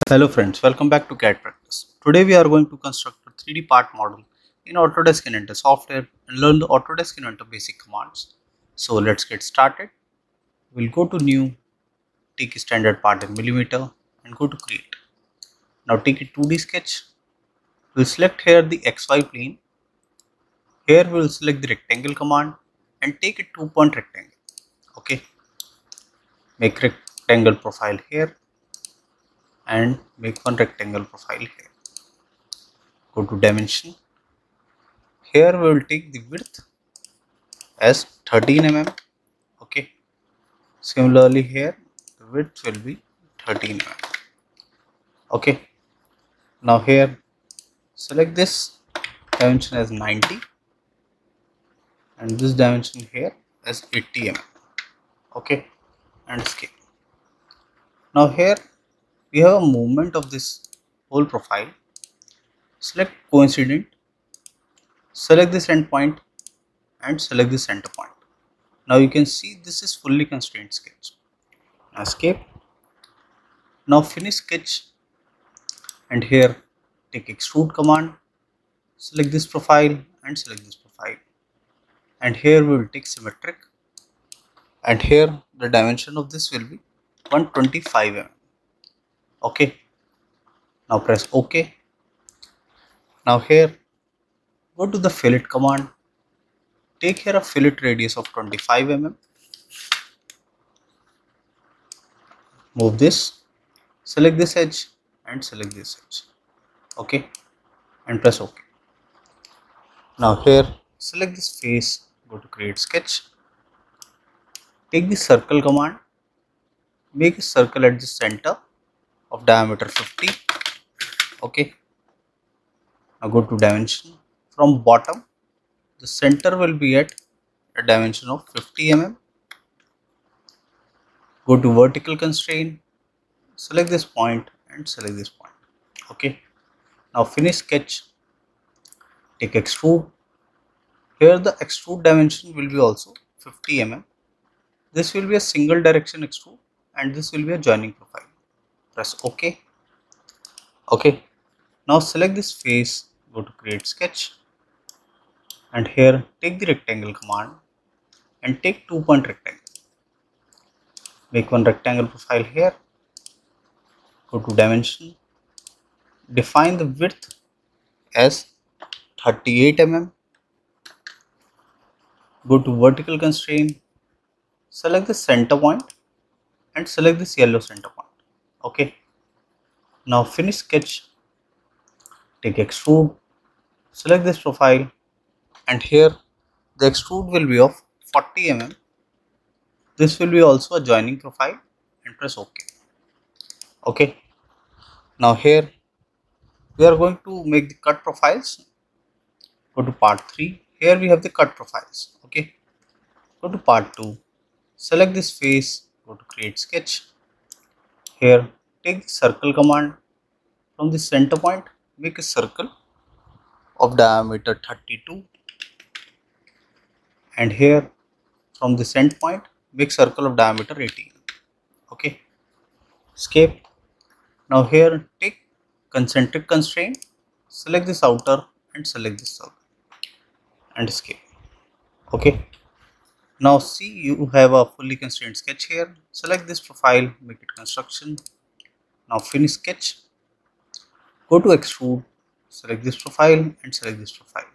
Hello friends, welcome back to CAD Practice. Today we are going to construct a 3D part model in Autodesk Inventor software and learn the Autodesk Inventor basic commands. So let's get started. We'll go to new, take a standard part in millimeter and go to create. Now take a 2D sketch. We'll select here the XY plane. Here we will select the rectangle command and take a 2-point rectangle. Okay, make rectangle profile here and make one rectangle profile here. Go to dimension. Here we will take the width as 13 mm. Okay, similarly here the width will be 13 mm. Okay, now here select this dimension as 90 and this dimension here as 80 mm. Okay, and scale. Now here we have a movement of this whole profile. Select coincident, select this endpoint and select the center point. Now you can see this is fully constrained sketch. Escape. Now finish sketch and here take extrude command, select this profile and select this profile, and here we will take symmetric and here the dimension of this will be 125 mm. Okay, now press OK. Now here go to the fillet command, take here a fillet radius of 25 mm, move this, select this edge and select this edge. Okay, and press OK. Now here select this face, go to create sketch, take the circle command, make a circle at the center of diameter 50. Okay, now go to dimension. From bottom the center will be at a dimension of 50 mm. Go to vertical constraint, select this point and select this point. Okay, now finish sketch, take extrude. Here the extrude dimension will be also 50 mm. This will be a single direction extrude and this will be a joining profile. Press OK. Okay, now select this face, go to create sketch and here take the rectangle command and take 2-point rectangle. Make one rectangle profile here, go to dimension, define the width as 38 mm, go to vertical constraint, select the center point and select this yellow center point. Okay, now finish sketch, take extrude, select this profile and here the extrude will be of 40 mm. This will be also a joining profile and press OK. Okay, now here we are going to make the cut profiles. Go to part 3. Here we have the cut profiles. Okay, go to part 2, select this face, go to create sketch. Here take the circle command, from the center point make a circle of diameter 32 and here from this end point make circle of diameter 18. Okay, escape. Now here take concentric constraint, select this outer and select this circle and escape. Okay, now see you have a fully constrained sketch here. Select this profile, make it construction. Now finish sketch, go to extrude, select this profile and select this profile,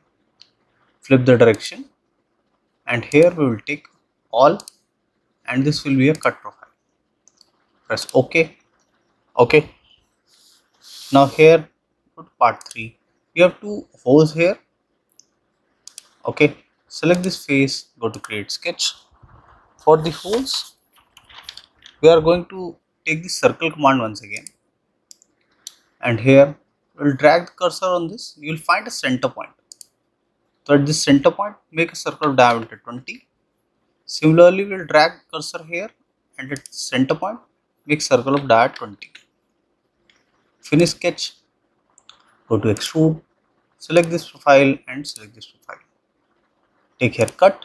flip the direction and here we will take all and this will be a cut profile. Press OK. Okay, now here go to part 3. We have 2 holes here. Okay, select this face, go to create sketch. For the holes we are going to take the circle command once again and here we will drag the cursor on this. You will find a center point. So at this center point make a circle of diameter 20. Similarly we will drag cursor here and at center point make circle of diameter 20. Finish sketch, go to extrude, select this profile and select this profile. Take here cut.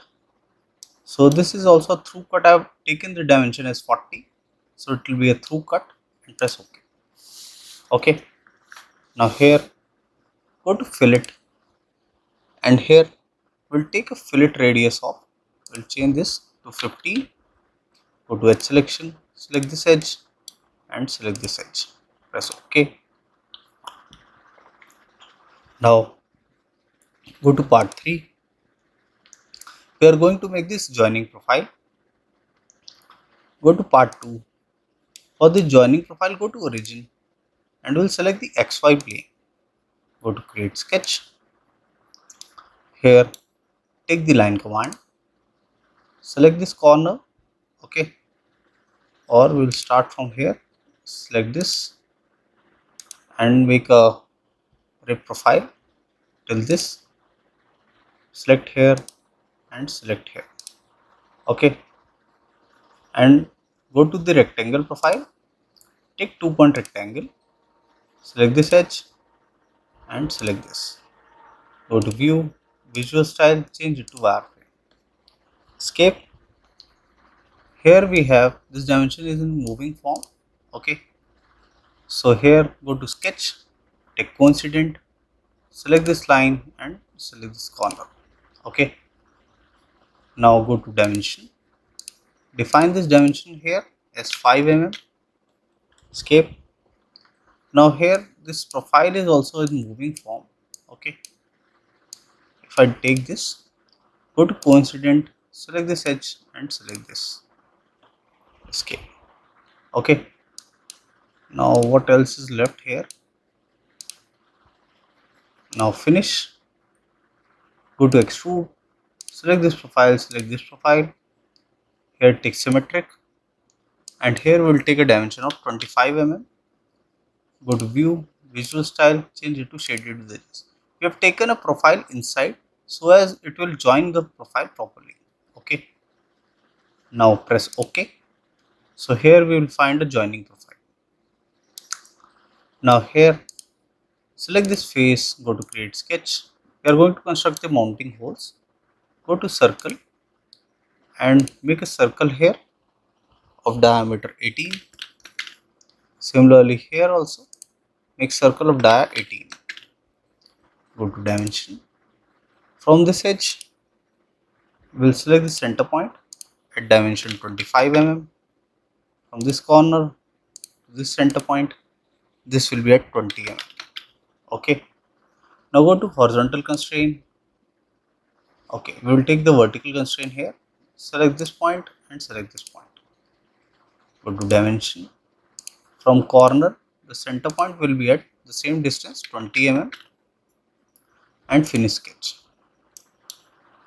So this is also a through cut. I have taken the dimension as 40. So it will be a through cut and press OK. Okay, now here go to fillet, and here we'll take a fillet radius of, we'll change this to 15. Go to edge selection, select this edge and select this edge, press OK. Now go to part 3. We are going to make this joining profile. Go to part 2. For the joining profile, go to origin and we'll select the XY plane. Go to create sketch. Here take the line command, select this corner, okay, or we'll start from here, select this and make a rib profile till this, select here and select here, okay, and go to the rectangle profile, take 2-point rectangle, select this edge and select this, go to view, visual style, change it to wireframe, escape. Here we have this dimension is in moving form, okay, so here go to sketch, take coincident, select this line and select this corner, okay. Now go to dimension, define this dimension here as 5 mm, escape. Now here this profile is also in moving form, okay. If I take this, go to coincident, select this edge and select this, escape, okay. Now what else is left here? Now finish, go to extrude, select this profile, select this profile, here take symmetric and here we will take a dimension of 25 mm, go to view, visual style, change it to shaded with edges. We have taken a profile inside so as it will join the profile properly, okay. Now press OK. So here we will find a joining profile. Now here select this face, go to create sketch. We are going to construct the mounting holes. Go to circle and make a circle here of diameter 18. Similarly here also make circle of dia 18. Go to dimension. From this edge we will select the center point at dimension 25 mm. From this corner to this center point, this will be at 20 mm, okay. Now go to horizontal constraint, okay, we will take the vertical constraint here, select this point and select this point, go to dimension, from corner the center point will be at the same distance 20 mm and finish sketch.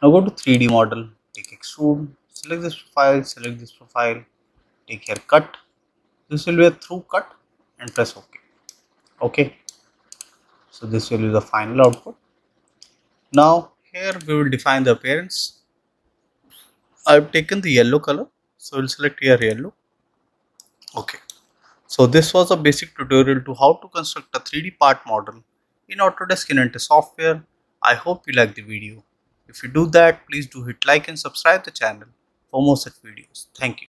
Now go to 3D model, take extrude, select this profile, take here cut, this will be a through cut and press OK, okay. So this will be the final output. Now here we will define the appearance. I have taken the yellow color, so we'll select here yellow, okay. So this was a basic tutorial to how to construct a 3D part model in Autodesk Inventor software. I hope you like the video. If you do that, please do hit like and subscribe the channel for more such videos. Thank you.